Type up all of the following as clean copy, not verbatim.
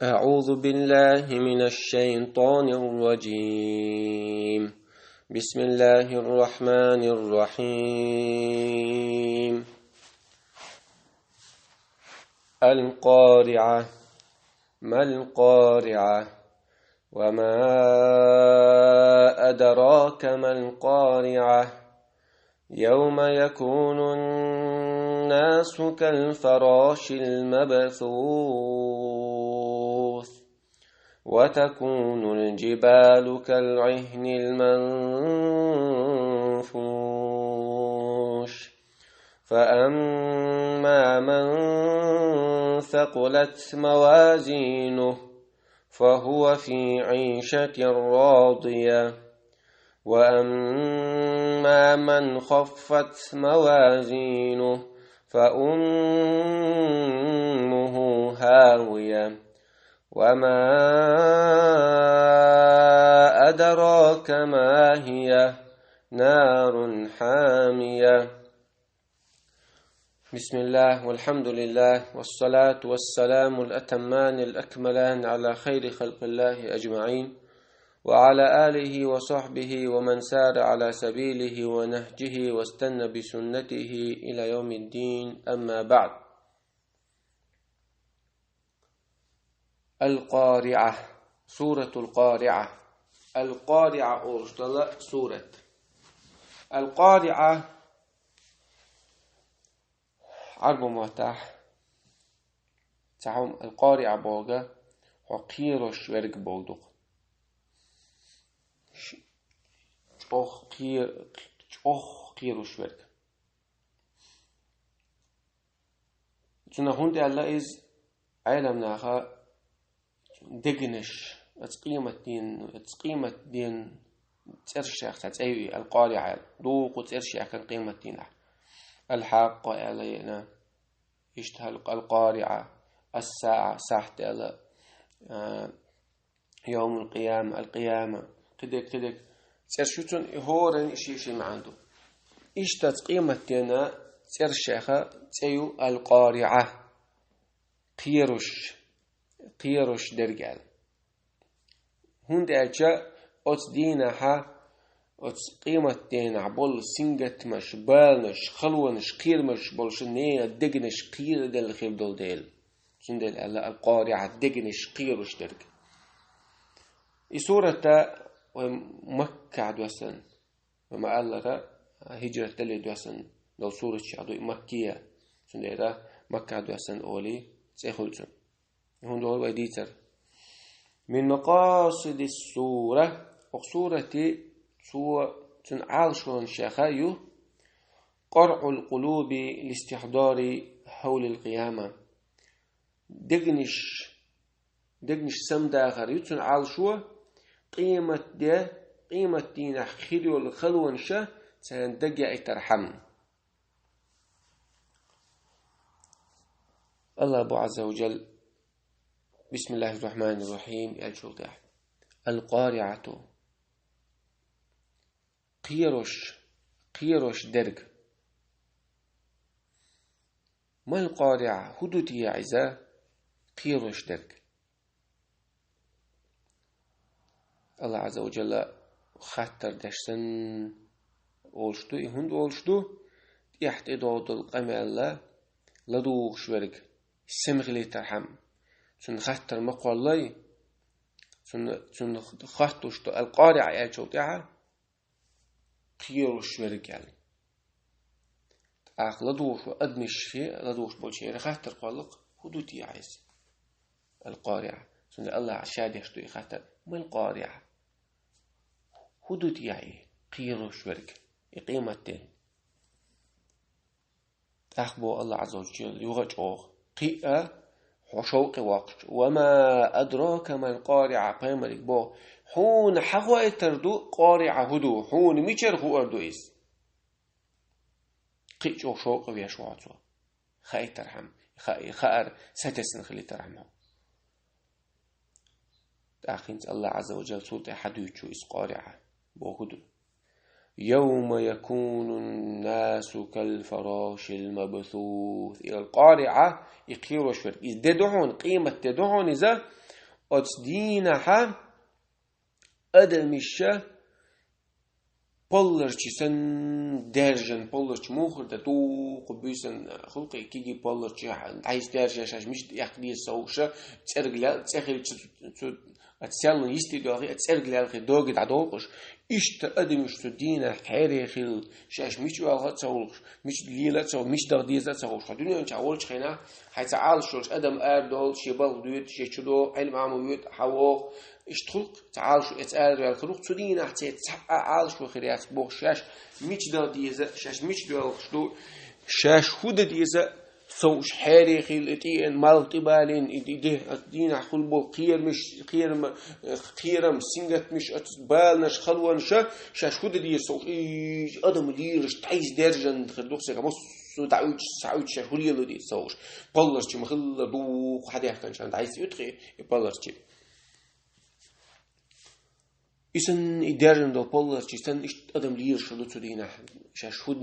أعوذ بالله من الشيطان الرجيم. بسم الله الرحمن الرحيم. القارعة. ما القارعة؟ وما أدراك ما القارعة؟ يوم يكون الناس كالفراش المبثوث وتكون الجبال كالعهن المنفوش فأما من ثقلت موازينه فهو في عيشة راضية وأما من خفت موازينه فأمه هاوية وما أدراك ما هي نار حامية. بسم الله والحمد لله والصلاة والسلام الأتمان الأكملان على خير خلق الله أجمعين وعلى آله وصحبه ومن سار على سبيله ونهجه واستنى بسنته إلى يوم الدين. أما بعد. القارعة. سورة القارعة. القارعة أرسل سورة القارعة عرب متاح تعم القارعة بوغا وقيرش ورق بوغدق قيرش ورق تنا هند الله إز عالم ناخا دقنش قيمة دين ترشيخ تتأيوي القارعة دوق ترشيخ كان قيمة دين الحق علينا يشتهى القارعة الساعة ساحت على يوم القيامة كدك ترشوتون هورن إشي ما عنده إشتت قيمة دينا ترشيخ تأيو القارعة قيرش درجال هند أجا أت دينها أت قيمة دينا بول سنجت مش بالنش خلونش قير مش بولش نية دقنش قير دل خيب دول ديل سندل القارعة دقنش قيرش درج سورة مكة دوسن وما قال هجرة دل دوسن لو سورة شعدو مكية سندل مكة دوسن أولي تأخذون هون دول وديتر من مقاصد السورة وسورة تنعال شون شخايو قرع القلوب لاستحضار حول القيامة دقنش سمدا غير تنعال شو قيمة دينا خيرو الخلون شا سندقع ترحم الله أبو عز وجل. بسم الله الرحمن الرحيم. القارعة قيرش درج. ما القارعة؟ هدوتي يا عزا قيرش درج. الله عز وجل خاطر دشتن أولشتو هند أولشتو يحت إدود القمال لدوغ شورج سمغلي ترحم سن خاطر مقولي سن خاطرش القارعة يا جوتها قيرش ورجال لدوش وأدمش فيه لدوش بولشي خاطر قلق هدوتي عايز القارعة سن الله عشاد يشتوي خاطر ما القارعة هدوتي عايز قيرش ورج قيمتين أخبو الله عز وجل يغج قيئة وشوق وقت وما أدراك ما القارعة بيمرك بو حون حقوة تردو قارعة هدو حون ميشر خو أردو إس قيش وشوق ويشواتو خاي ترحم خائر ستسن خلي ترحمه تأخينت الله عز وجل سورة حديث إس قارعة بو هدو يوم يكون الناس كالفراش المبثوث إلى القارعة يقيروا شفر إذ تدعون قيمة تدعون إذا أتصدينها أدمشة بالرشيسن درجن بالرش مخر تدوق بيسن خلقي كيجي بالرش عايز درجة شاش مش يقدي الصوشة ترجع تأخر أتسألون يستيقظ أتسأل الخي دوغي تعدوقش إيش تقدمش تدينا حيري خيل شاش مش والله تصورش مش ليلة تصور مش دغديزة تصورش خدوني أنت أولش خينا حيتعال شوش أدم أردول شبال دوت شيشدو علم عمويت حوق إيش تخلق تعال شو أتسأل الخلق تدينا حتى تعال شو خيرات بوخ شاش مش دغديزة شاش مش دوغش دو شاش خود ديزة صوش حاري خيل إتين مال تبالين إده دينا خلبو خير مش خيرم سنجت مش بالنش خلوان شاش خود دي صوش إيش أدم ليرش تعيش درجة خدوق سكا مص تعود شاش خليلو دي صوش بالرش تي مخل دوق حد يحكي عشان تعيش يدخي بالرش تي إسن إدارن دو بالرش تي سن إيش أدم ليرش لو تدينا شاش خود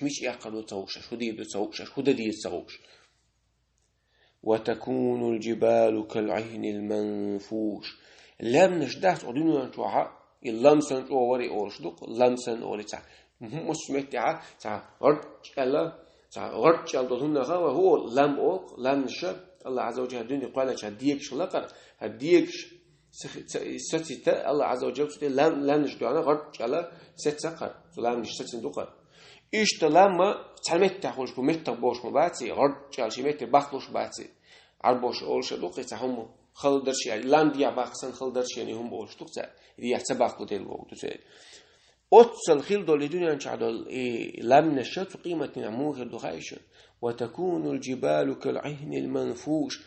مش يعقلوا تصوش شاش خود يدو تصوش شاش خود دي تصوش وتكون الجبال كالعهن المنفوش لم نشدحت أدينو أنتوها اللمسن أو وري أورشدق لمسن أو لتع مسمتع تع رجال دوتنا هو لم أوق لم نشب الله عز وجل الدنيا قال شديك شلقر هديكش ستة الله عز وجل لم نشدو أنا رجال ستة لم نشتن دقر إيش تلما تعمت تخرج بمت باش مباتي رجال شي مت بخلوش باتي عربوش أولش دوقي تهم خلدرش يعني لام ديا باخسن خلدرش يعني هم أولش دوقي دي يحسبك بدل وقت تسأل أتصل خيل دول الدنيا نشعل لام نشط قيمة نموه الدخايش وتكون الجبال كالعهن المنفوش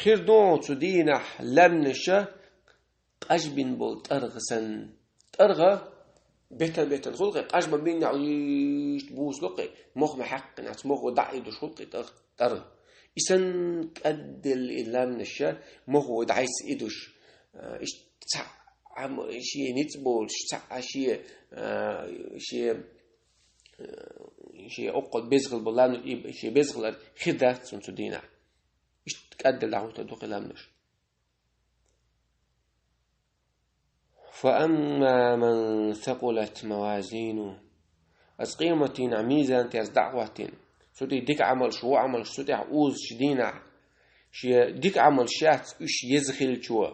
خير دون تدينا لام نشا قجبن بول ترغسن ترغى بيتن خلقي قجب بين عيش بوس لقي مخ محق ناس مخ ودعي دو خلقي ترغ إسن قد اللام نشا مخ ودعيس إدوش إيش شيء نتبول شيء أقعد بزغل بلان شيء بزغل خدة سنتدينا إيش قد اللعوة تدوق اللام نش فأما من ثقلت موازينه أسقيمة عميزة تيز دعوة سودي ديك عمل شو عمل سودي عوز شدينا شي ديك عمل شات إيش يزخل شو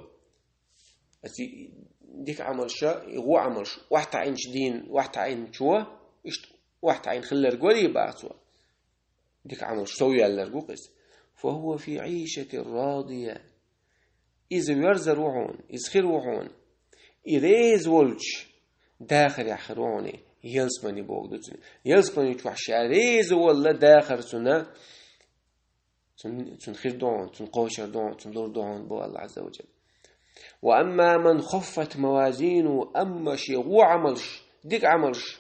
ديك عمل شا هو عمل شو واحد عين شدين واحد عين شو إيش واحد عين خلر قولي بعثوا ديك عمل شو سوي على الرقص فهو في عيشة راضية إذا يرز روحون إذا خير روحون إذا ولش داخل يحروني يلسمني بوجدتني يلسمني توحش إذا ولا داخل سنة سن خير دون سن قوشر دون سن لور دون بو الله عز وجل وأما من خفت موازينه أما شيء هو عملش ديك عملش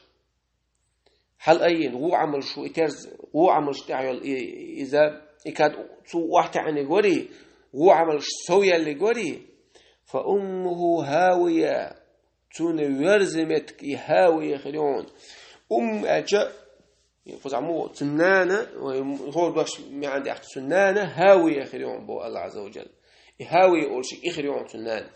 حل أين هو عملش وإترز هو عملش تعيل إذا إكاد سو واحد عن جوري هو عملش سويا اللي جوري فأمه هاوية تون يرزمت هاوية خليون أجا فزعمو تنانة وهو باش ما عندي أحد تنانة هاوية خليون بو الله عز وجل هاوي أول شيء إخريون تنان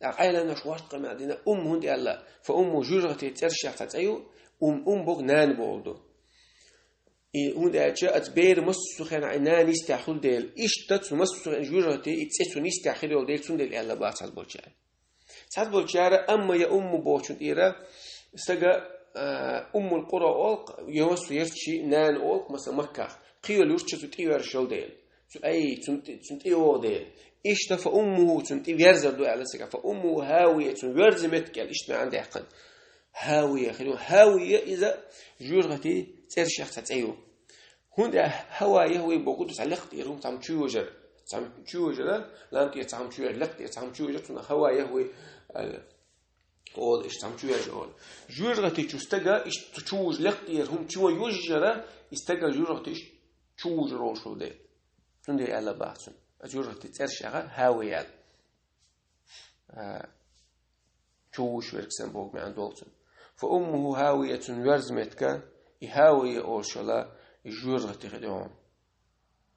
عائلة نشواشت قمة عندنا هندي الله فأمه جرغتي ترشح تتأيو بوغ نان بولدو هندي أجاءت بير مصوخين عنان يستحول ديل إشتت مصوخين جرغتي إتسيسو نستحول ديل سندل الله باس هالبولشار سعد بولشار أما يا بوشن إيرا استقى القرى أولق يوسو يرشي نان أولق مثلا مكة قيل يرشي تيوار شو ديل أي تنتيو ده إيش تفأمه تنتي يرزر دو على سكة فأمه هاوية تنورزمت قال إيش ما عندي حقن هاوية خلينا هاوية إذا جورغتي ترشح تتأيو هون هواية هو بوجود تعلقت يروم تعم تشوجر لا أنت تعم تشوجر لقت تعم تشوجر تنا هواية هو أول إيش تعم تشوجر أول جورغتي تستجا إيش تشوج لقت يروم تشو يوجر استجا جورغتي إيش تشوج روشو ده تندي الله بحثن أجور تترشح هاوية تشوش وركسن بوق من دولتن فأمه هاوية ورزمتك هاوية أورشلا جور تخدعون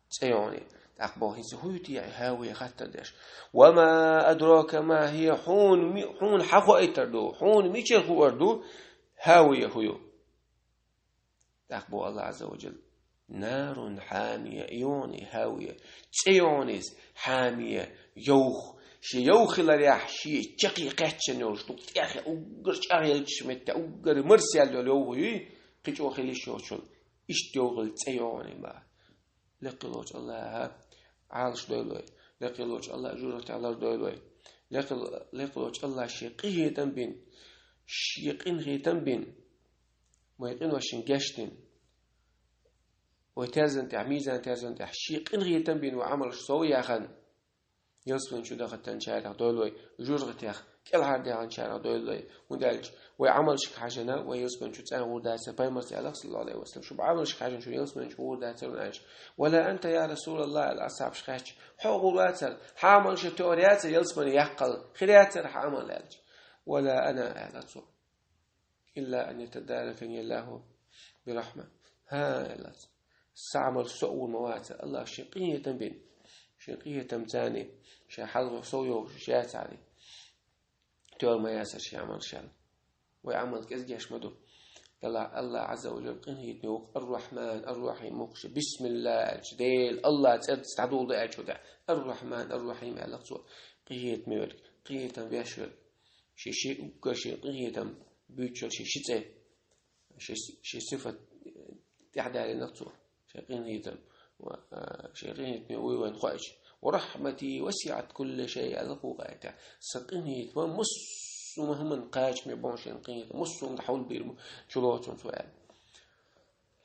سيوني أخبار هيزهوتي هاوية خطردش وما أدراك ما هي حون حقو أيتردو حون ميشل هو أردو هاوية هيو أخبار الله عز وجل نار حامية إيوني هاوية تيونيز حامية يوخ شي يوخ لريح شي تقي قاتشن يوش تقيخ أوغر شاغل تشمت أوغر مرسيال يوهي قيش أوخي شوشل إشتيوغل تيوني ما لقلوش الله عالش دويلوي لقلوش الله جورت الله دويلوي لقلوش الله شيقيه تنبين شيقين غي تنبين ما يقين وشين جاشتين وتازن تعميزان تازن تحشيق إن غي تنبين وعمل صوي أخن يصلون شو دخل تنشارع دويلوي جورغتيخ كل عادي عن شارع دويلوي ودالج ويعمل شك حاجنا ويصلون شو تسان وداسة بايمرس على صلى الله عليه وسلم شو بعمل شك حاجنا شو يصلون شو وداسة ونعيش ولا أنت يا رسول الله الأصحاب شخاش حقول واتر حامل شو توريات يصلون يقل خرياتر حامل لالج ولا أنا أعلى إلا أن يتداركني الله برحمة ها إلا سعمل سوء المواتر الله شقية تنبين شقية تمتاني شحظ سويو شات علي تول ما ياسر شيعمل شال ويعمل كزجاش مدو الله عز وجل قنه يتنوك الرحمن الرحيم مقش بسم الله الجديل الله تستعدوا الله أجودا الرحمن الرحيم على صوت قية ميول قية بيشر شيء وكشي قية بيتشر شيء صفة تعدى لنقصه شيقين هيتم وشيقين هيتم وين خايش ورحمتي وسعت كل شيء القوقاته سقين هيتم مس ومهما قاش مبونش ينقين مس ومحول بيرم شلوتون سؤال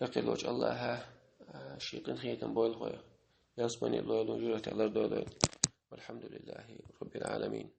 لقد وجه الله شيقين هيتم بول خويا يصبني الله جورة الله والحمد لله رب العالمين.